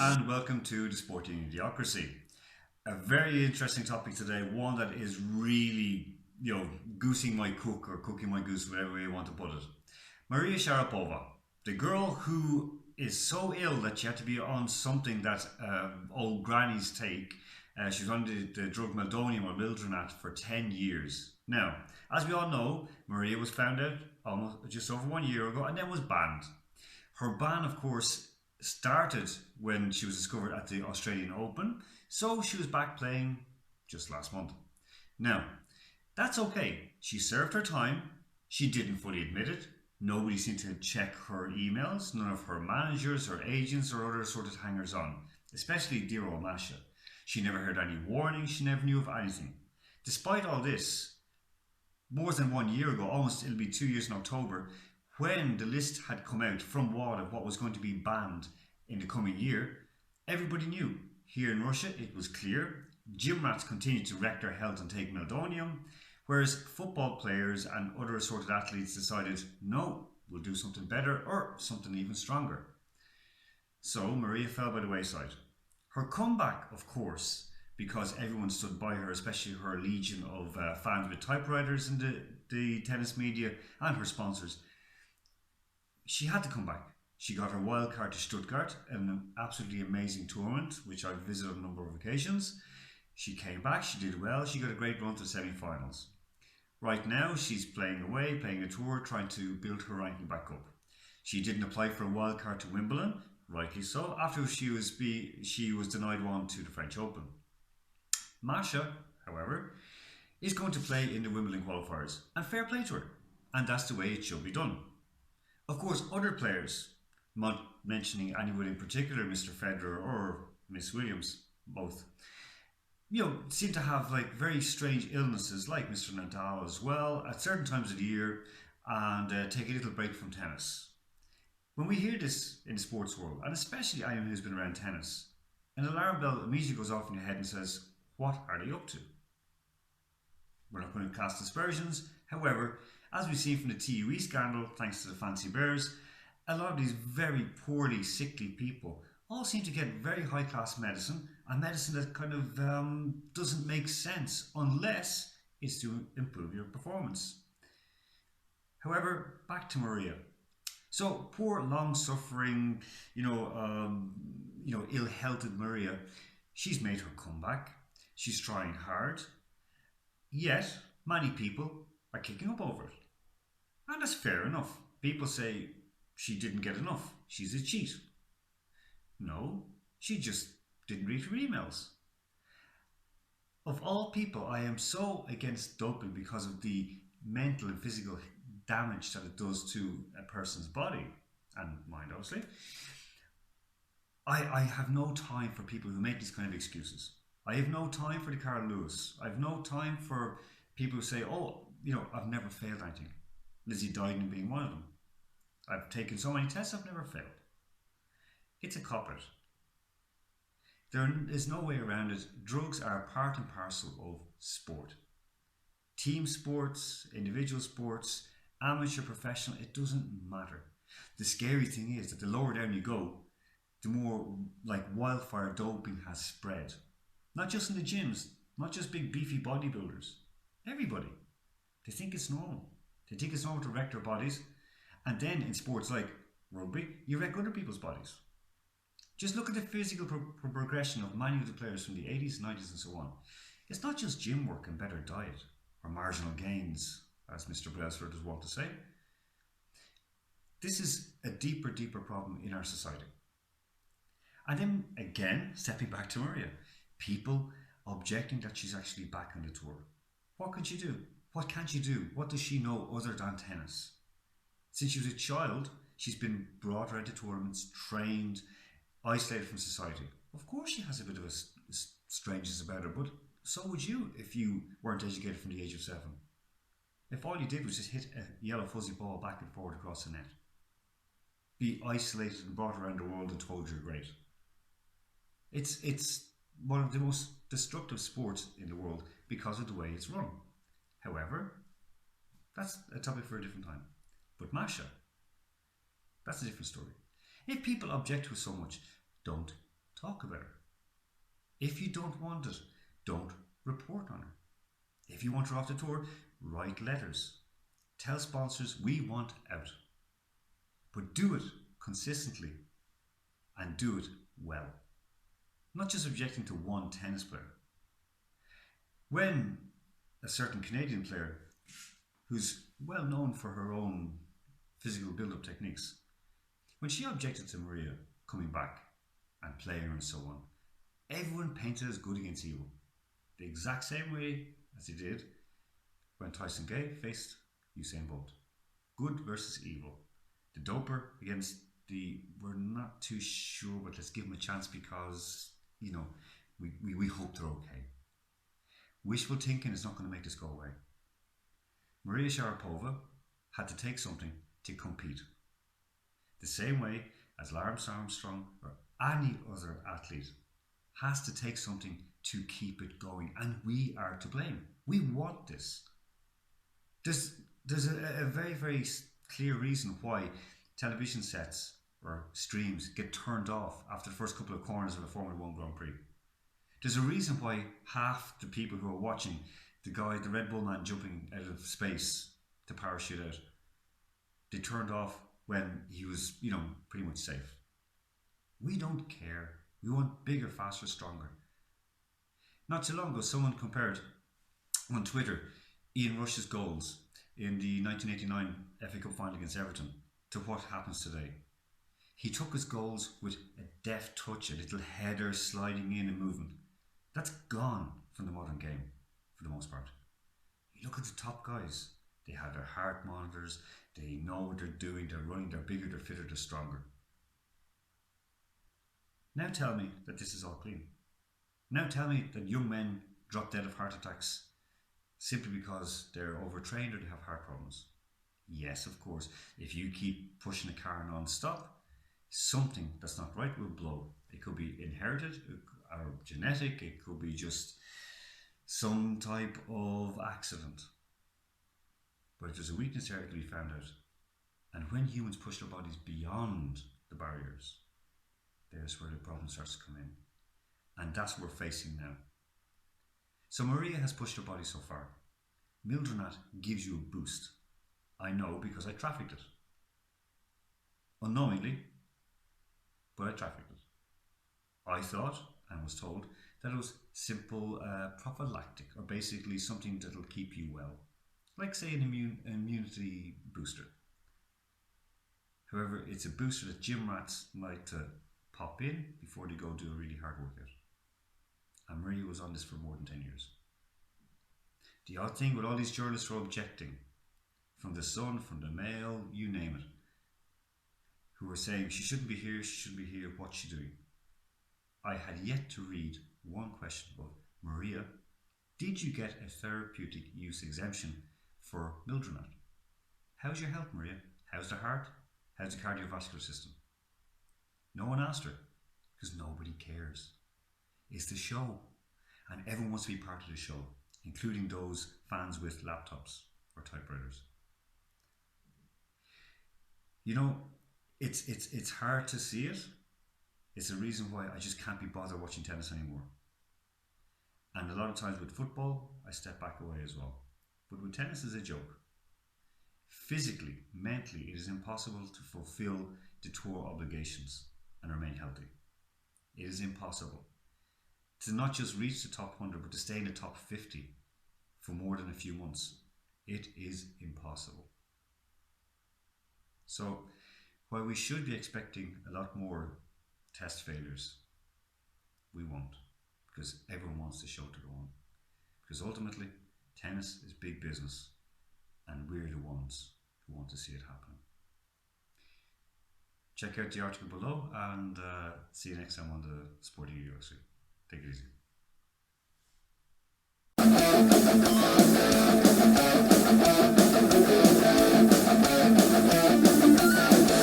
and welcome to the Sporting Idiocracy. A very interesting topic today, one that is really, goosing my cook or cooking my goose, whatever way you want to put it. Maria Sharapova, the girl who is so ill that she had to be on something that old grannies take. She was on the drug meldonium or mildronate for 10 years. Now, as we all know, Maria was found out almost just over 1 year ago and then was banned. Her ban, of course, started when she was discovered at the Australian Open, so she was back playing just last month. Now, that's okay. She served her time. She didn't fully admit it. Nobody seemed to check her emails, none of her managers or agents or other sort of hangers on, especially dear old Masha. She never heard any warning, she never knew of anything. Despite all this, more than 1 year ago, almost it'll be 2 years in October, when the list had come out from WADA of what was going to be banned in the coming year, everybody knew. Here in Russia, it was clear. Gym rats continued to wreck their health and take meldonium, whereas football players and other assorted athletes decided, no, we'll do something better or something even stronger. So Maria fell by the wayside. Her comeback, of course, because everyone stood by her, especially her legion of fans with typewriters in the tennis media and her sponsors, she had to come back. She got her wild card to Stuttgart, an absolutely amazing tournament, which I've visited on a number of occasions. She came back, she did well, she got a great run to the semi-finals. Right now, she's playing away, playing a tour, trying to build her ranking back up. She didn't apply for a wild card to Wimbledon, rightly so, after she was denied one to the French Open. Masha, however, is going to play in the Wimbledon qualifiers, and fair play to her, and that's the way it should be done. Of course, other players, not mentioning anyone in particular, Mr. Federer or Miss Williams, both, seem to have like very strange illnesses, like Mr. Nadal as well, at certain times of the year, and take a little break from tennis. When we hear this in the sports world, and especially anyone who's been around tennis, an alarm bell immediately goes off in your head and says, what are they up to? We're not going to cast aspersions. However, as we've seen from the TUE scandal, thanks to the fancy bears, a lot of these very poorly, sickly people all seem to get very high-class medicine, and medicine that kind of doesn't make sense unless it's to improve your performance. However, back to Maria. So poor, long-suffering, ill-healthed Maria, she's made her comeback. She's trying hard. Yet, many people are kicking up over it. And that's fair enough. People say she didn't get enough. She's a cheat. No, she just didn't read her emails. Of all people, I am so against doping because of the mental and physical damage that it does to a person's body and mind, obviously. I have no time for people who make these kind of excuses. I have no time for the Carl Lewis. I have no time for people who say, I've never failed anything. Lizzie Dyden being one of them. I've taken so many tests, I've never failed. It's a cop-out. There is no way around it. Drugs are part and parcel of sport. Team sports, individual sports, amateur, professional, it doesn't matter. The scary thing is that the lower down you go, the more like wildfire doping has spread. Not just in the gyms, not just big beefy bodybuilders. Everybody. They think it's normal. They think it's normal to wreck their bodies. And then in sports like rugby, you wreck other people's bodies. Just look at the physical progression of many of the players from the 80s, 90s and so on. It's not just gym work and better diet or marginal gains, as Mr. Brailsford does want to say. This is a deeper problem in our society. And then again, stepping back to Maria, people objecting that she's actually back on the tour. What can she do? What can't she do? What does she know other than tennis? Since she was a child, she's been brought around to tournaments, trained, isolated from society. Of course she has a bit of a strangeness about her, but so would you if you weren't educated from the age of 7. If all you did was just hit a yellow fuzzy ball back and forward across the net. Be isolated and brought around the world and told you're great. It's one of the most destructive sports in the world because of the way it's run. However, that's a topic for a different time. But Masha, that's a different story. If people object to it so much, don't talk about her. If you don't want it, don't report on her. If you want her off the tour, write letters. Tell sponsors we want out. But do it consistently and do it well. Not just objecting to one tennis player. When a certain Canadian player, who's well known for her own physical build-up techniques, when she objected to Maria coming back and playing her and so on, everyone painted as good against evil. The exact same way as they did when Tyson Gay faced Usain Bolt. Good versus evil. The doper against we're not too sure, but let's give them a chance because, we hope they're okay. Wishful thinking is not going to make this go away. Maria Sharapova had to take something to compete. The same way as Lance Armstrong or any other athlete has to take something to keep it going, and we are to blame. We want this. There's a very, very clear reason why television sets or streams get turned off after the first couple of corners of a Formula 1 Grand Prix. There's a reason why half the people who are watching the Red Bull man jumping out of space to parachute out, they turned off when he was, pretty much safe. We don't care. We want bigger, faster, stronger. Not too long ago, someone compared on Twitter Ian Rush's goals in the 1989 FA Cup final against Everton to what happens today. He took his goals with a deft touch, a little header sliding in and moving. That's gone from the modern game for the most part. You look at the top guys, they have their heart monitors, they know what they're doing, they're running, they're bigger, they're fitter, they're stronger. Now tell me that this is all clean. Now tell me that young men drop dead of heart attacks simply because they're overtrained or they have heart problems. Yes, of course, if you keep pushing a car non-stop, something that's not right will blow. It could be inherited or genetic, it could be just some type of accident. But if there's a weakness there, it'll be found out. And when humans push their bodies beyond the barriers, there's where the problem starts to come in. And that's what we're facing now. So Maria has pushed her body so far. Mildrenat gives you a boost. I know because I trafficked it. Unknowingly, but I trafficked it. I thought and was told that it was simple prophylactic, or basically something that'll keep you well. Like say an immunity booster. However, it's a booster that gym rats like to pop in before they go do a really hard workout. And Maria was on this for more than 10 years. The odd thing with all these journalists who are objecting, from the Sun, from the Mail, you name it, who were saying she shouldn't be here, what's she doing? I had yet to read one question about Maria, did you get a therapeutic use exemption for Mildrenat? How's your health, Maria? How's the heart? How's the cardiovascular system? No one asked her, because nobody cares. It's the show, and everyone wants to be part of the show, including those fans with laptops or typewriters. It's hard to see it. It's a reason why I just can't be bothered watching tennis anymore. And a lot of times with football, I step back away as well. But with tennis, it's a joke. Physically, mentally, it is impossible to fulfill the tour obligations and remain healthy. It is impossible. To not just reach the top 100, but to stay in the top 50 for more than a few months. It is impossible. So, while we should be expecting a lot more test failures, we won't, because everyone wants the show to go on. Because ultimately, tennis is big business, and we're the ones who want to see it happen. Check out the article below, and see you next time on the Sporting Idiocracy. Take it easy.